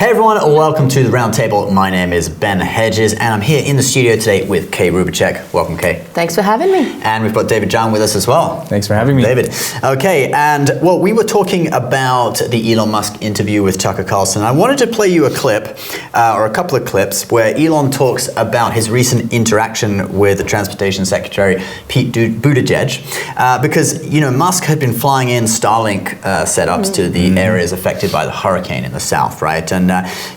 Hey everyone, welcome to the Roundtable. My name is Ben Hedges and I'm here in the studio today with Kay Rubicek. Welcome, Kay. Thanks for having me. And we've got David Zhang with us as well. Thanks for having me. David. Okay, and well, we were talking about the Elon Musk interview with Tucker Carlson. I wanted to play you a clip, or a couple of clips, where Elon talks about his recent interaction with the Transportation Secretary, Pete Buttigieg, because, you know, Musk had been flying in Starlink setups to the areas affected by the hurricane in the south, right? And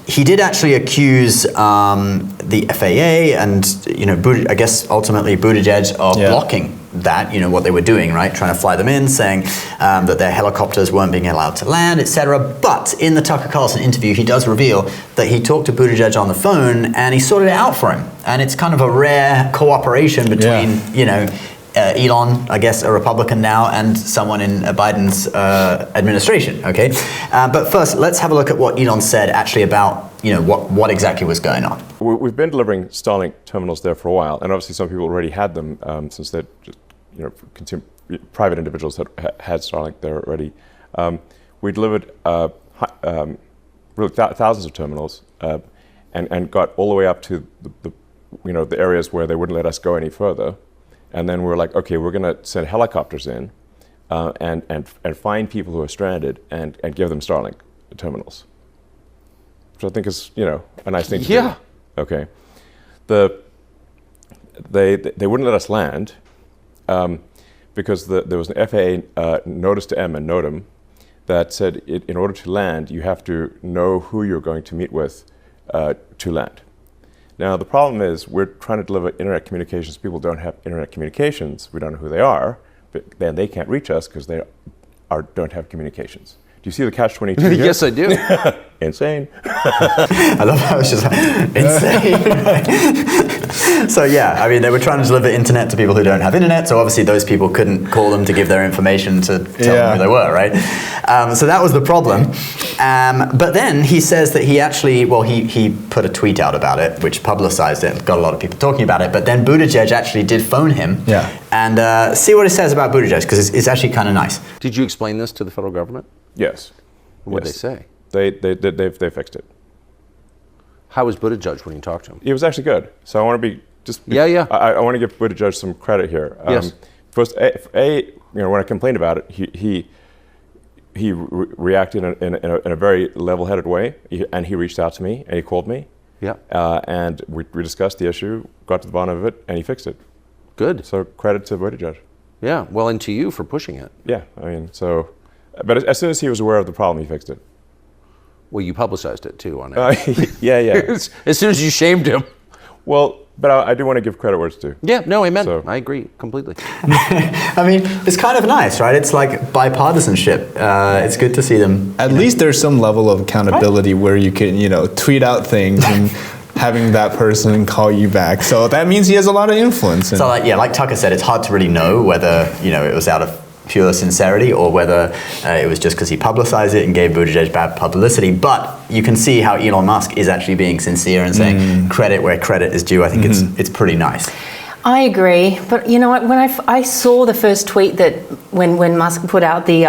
he did actually accuse the FAA and, you know, I guess ultimately Buttigieg of blocking that, you know, what they were doing, right? Trying to fly them in, saying that their helicopters weren't being allowed to land, etc. But in the Tucker Carlson interview, he does reveal that he talked to Buttigieg on the phone and he sorted it out for him. And it's kind of a rare cooperation between, you know, Elon, I guess a Republican now, and someone in Biden's administration, okay? But first, let's have a look at what Elon said actually about, you know, what exactly was going on. We've been delivering Starlink terminals there for a while, and obviously some people already had them since they're just, you know, private individuals had Starlink there already. We delivered really thousands of terminals and got all the way up to the areas where they wouldn't let us go any further. And then we're like, okay, we're going to send helicopters in and find people who are stranded and give them Starlink terminals, which I think is, you know, a nice thing to do. Okay. They wouldn't let us land because there was an FAA notice to M and NOTAM that said in order to land, you have to know who you're going to meet with to land. Now, the problem is we're trying to deliver internet communications. People don't have internet communications. We don't know who they are, but then they can't reach us because they don't have communications. Do you see the catch-22 here? Yes, I do. Insane. I love how it's just insane. So yeah, I mean, they were trying to deliver internet to people who don't have internet, so obviously those people couldn't call them to give their information to tell them who they were, right? So that was the problem. But then he says that he actually, well, he put a tweet out about it, which publicized it, got a lot of people talking about it, but then Buttigieg actually did phone him and see what he says about Buttigieg, because it's actually kind of nice. Did you explain this to the federal government? Yes. What did they say? They fixed it. How was Buttigieg when you talked to him? It was actually good. So I want to be I want to give Buttigieg some credit here. Yes. First, you know, when I complained about it, he reacted in a very level-headed way, and he reached out to me and he called me. Yeah. And we discussed the issue, got to the bottom of it, and he fixed it. Good. So credit to Buttigieg. Yeah. Well, and to you for pushing it. Yeah. I mean, so, but as soon as he was aware of the problem, he fixed it. Well, you publicized it too on it. Yeah. As soon as you shamed him. Well, but I do want to give credit where it's due. Yeah, no, amen. So. I agree completely. I mean, it's kind of nice, right? It's like bipartisanship. It's good to see them. At least there's some level of accountability where you can, you know, tweet out things and having that person call you back. So that means he has a lot of influence. So like Tucker said, it's hard to really know whether, you know, it was out of pure sincerity or whether it was just because he publicized it and gave Buttigieg bad publicity. But you can see how Elon Musk is actually being sincere and saying credit where credit is due. I think it's pretty nice. I agree, but you know what? When I saw the first tweet that when Musk put out the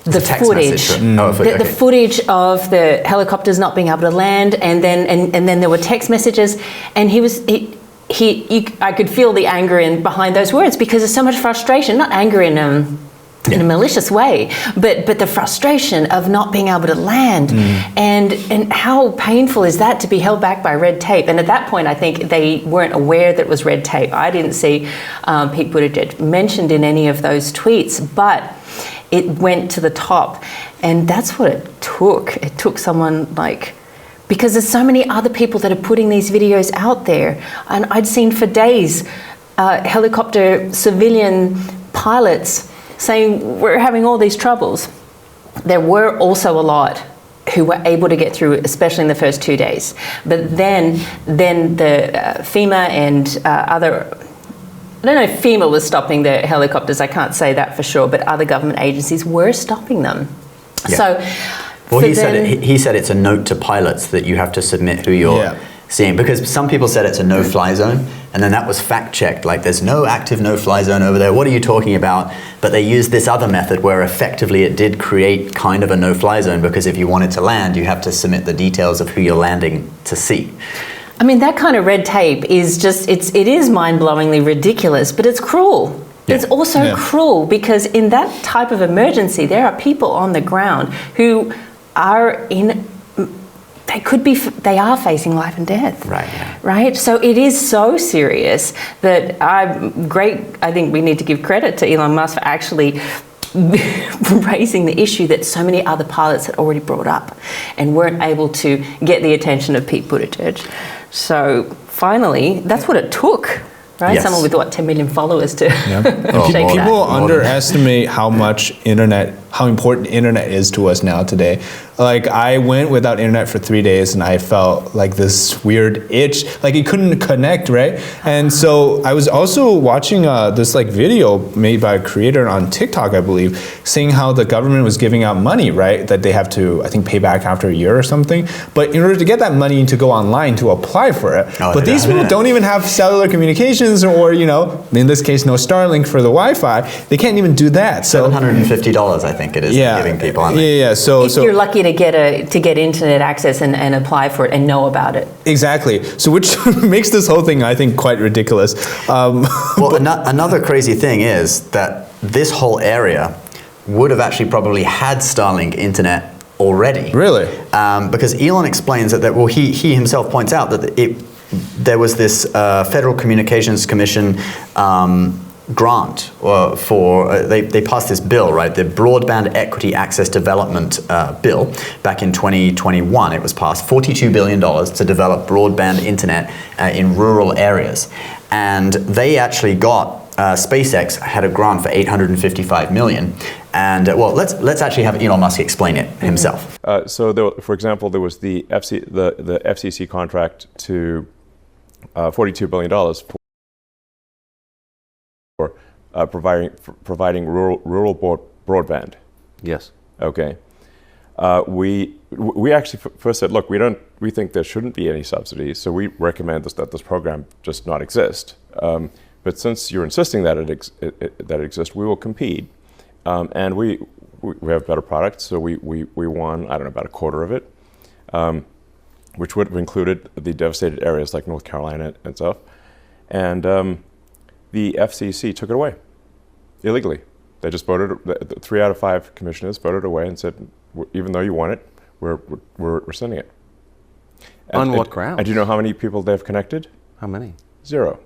footage, the footage of the helicopters not being able to land, and then there were text messages, and I could feel the anger behind those words because there's so much frustration, not anger in a malicious way, but the frustration of not being able to land, and how painful is that to be held back by red tape? And at that point, I think they weren't aware that it was red tape. I didn't see Pete Buttigieg mentioned in any of those tweets, but it went to the top, and that's what it took. It took someone like. Because there's so many other people that are putting these videos out there. And I'd seen for days helicopter civilian pilots saying, we're having all these troubles. There were also a lot who were able to get through, especially in the first 2 days. But then the FEMA and other, I don't know if FEMA was stopping the helicopters, I can't say that for sure, but other government agencies were stopping them. Yeah. So. Well, he said it's a note to pilots that you have to submit who you're seeing, because some people said it's a no-fly zone, and then that was fact-checked. Like, there's no active no-fly zone over there. What are you talking about? But they used this other method where effectively it did create kind of a no-fly zone, because if you wanted to land, you have to submit the details of who you're landing to see. I mean, that kind of red tape is just, it is mind-blowingly ridiculous, but it's cruel. Yeah. It's also cruel because in that type of emergency, there are people on the ground who are they are facing life and death. Right, yeah. Right? So it is so serious that I think we need to give credit to Elon Musk for actually raising the issue that so many other pilots had already brought up and weren't able to get the attention of Pete Buttigieg. So finally, that's what it took. Right, Yes. someone with 10 million followers to shake People that. underestimate how important internet is to us now today. Like, I went without internet for 3 days and I felt like this weird itch, like it couldn't connect, right? And so I was also watching this like video made by a creator on TikTok, I believe, saying how the government was giving out money, right? That they have to, I think, pay back after a year or something. But in order to get that money, you need to go online to apply for it. But these people don't even have cellular communications, or, in this case, no Starlink for the Wi-Fi. They can't even do that. So $750, I think it is, giving people. Aren't they? Yeah. So you're lucky to get internet access and apply for it and know about it. Exactly. So which makes this whole thing, I think, quite ridiculous. Well, another crazy thing is that this whole area would have actually probably had Starlink internet already. Really? Because Elon explains that he himself points out that there was this Federal Communications Commission grant they passed this bill, right? The Broadband Equity Access Development Bill back in 2021. It was passed, $42 billion to develop broadband internet in rural areas. And they actually got, SpaceX had a grant for $855 million. And let's actually have Elon Musk explain it himself. So for example, there was the FCC contract to $42 billion for providing rural broadband. Yes. Okay. We actually first said, look, we think there shouldn't be any subsidies, so we recommend that this program just not exist. But since you're insisting that it exists, we will compete, and we have better products. So we won, I don't know, about a quarter of it, which would have included the devastated areas like North Carolina and stuff, and the FCC took it away illegally. They just voted. 3 out of 5 commissioners voted away and said, even though you want it, we're sending it. On what grounds? And do you know how many people they've connected? How many? 0.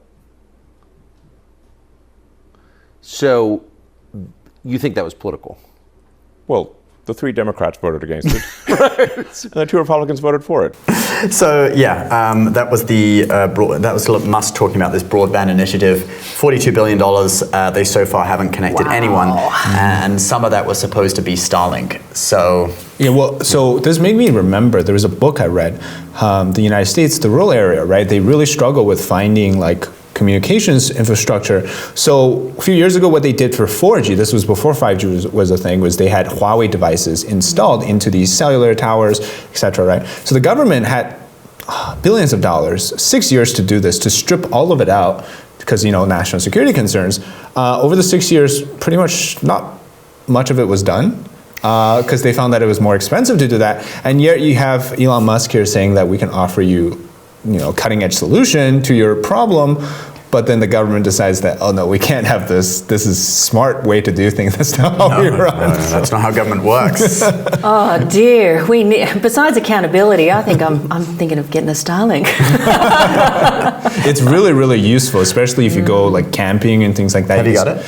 So you think that was political? Well, the 3 Democrats voted against it, and the 2 Republicans voted for it. So that was Musk talking about this broadband initiative. $42 billion. They so far haven't connected anyone, and some of that was supposed to be Starlink. So so this made me remember there was a book I read, the United States, the rural area, right? They really struggle with finding communications infrastructure. So a few years ago, what they did for 4G, this was before 5G was a thing, was they had Huawei devices installed into these cellular towers, etc. Right? So the government had billions of dollars, 6 years to do this, to strip all of it out because national security concerns. Over the 6 years, pretty much not much of it was done. Because they found that it was more expensive to do that, and yet you have Elon Musk here saying that we can offer you, cutting edge solution to your problem, but then the government decides that, oh no, we can't have this. This is a smart way to do things. That's not how we run. No, that's not how government works. Oh dear, we need. Besides accountability, I think I'm thinking of getting a Starlink. It's really, really useful, especially if you go camping and things like that. Have you got it?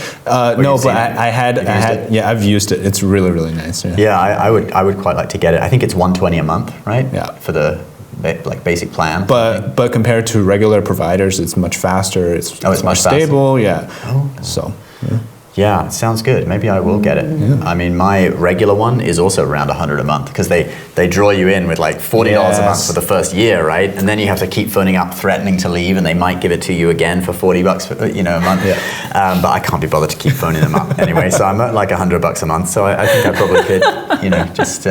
No, but I had. Yeah, I've used it. It's really, really nice. Yeah, I would quite like to get it. I think it's $120 a month, right? Yeah. For the basic plan. But compared to regular providers, it's much faster. It's much more faster. stable. Yeah. Oh. So. Yeah, it sounds good. Maybe I will get it. Yeah. I mean, my regular one is also around $100 a month because they draw you in with $40 a month for the first year, right? And then you have to keep phoning up, threatening to leave, and they might give it to you again for $40 for, a month. Yeah. But I can't be bothered to keep phoning them up anyway. So I'm at $100 a month. So I think I probably could, just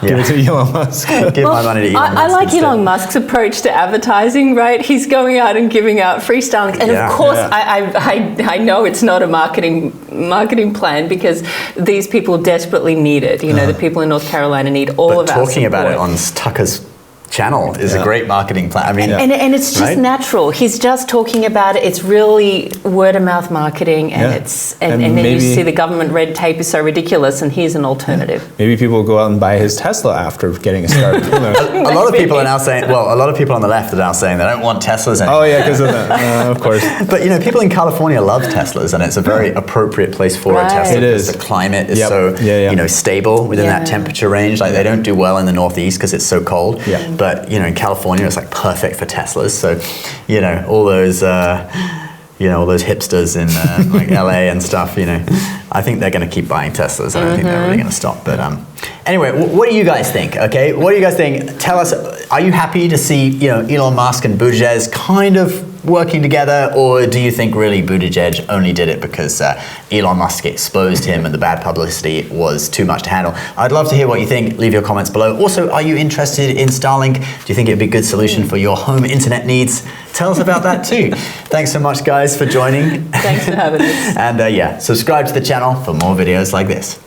Give it to Elon Musk. Give my money to Elon I Musk like instead. Elon Musk's approach to advertising, right? He's going out and giving out free Starlink. And Yeah. of course, Yeah. I know it's not a marketing plan because these people desperately need it. You know, the people in North Carolina need all But of our talking about it support. on Tucker's channel is a great marketing plan. I mean, And it's just right? natural. He's just talking about it. It's really word of mouth marketing, and Yeah. and then you maybe- see the government red tape is so ridiculous, and here's an alternative. Maybe people go out and buy his Tesla after getting it started. Who knows? a lot of people are now saying, well, a lot of people on the left are now saying they don't want Teslas anymore. Oh yeah, because of that. Of course. But you know, people in California love Teslas, and it's a very appropriate place for a Right. Tesla It because is. the climate is Yep. so Yeah. you know stable within Yeah. that temperature range. Like they don't do well in the Northeast because it's so cold. Yeah. But you know, in California, it's like perfect for Teslas. So you know, all those hipsters in like LA and stuff. You know, I think they're going to keep buying Teslas. I don't think they're really going to stop. But anyway, what do you guys think? Okay, what do you guys think? Tell us. Are you happy to see Elon Musk and Buttigieg kind of working together, or do you think really Buttigieg only did it because Elon Musk exposed him and the bad publicity was too much to handle? I'd love to hear what you think. Leave your comments below. Also, are you interested in Starlink? Do you think it'd be a good solution for your home internet needs? Tell us about that too. Thanks so much, guys, for joining. Thanks for having us. And subscribe to the channel for more videos like this.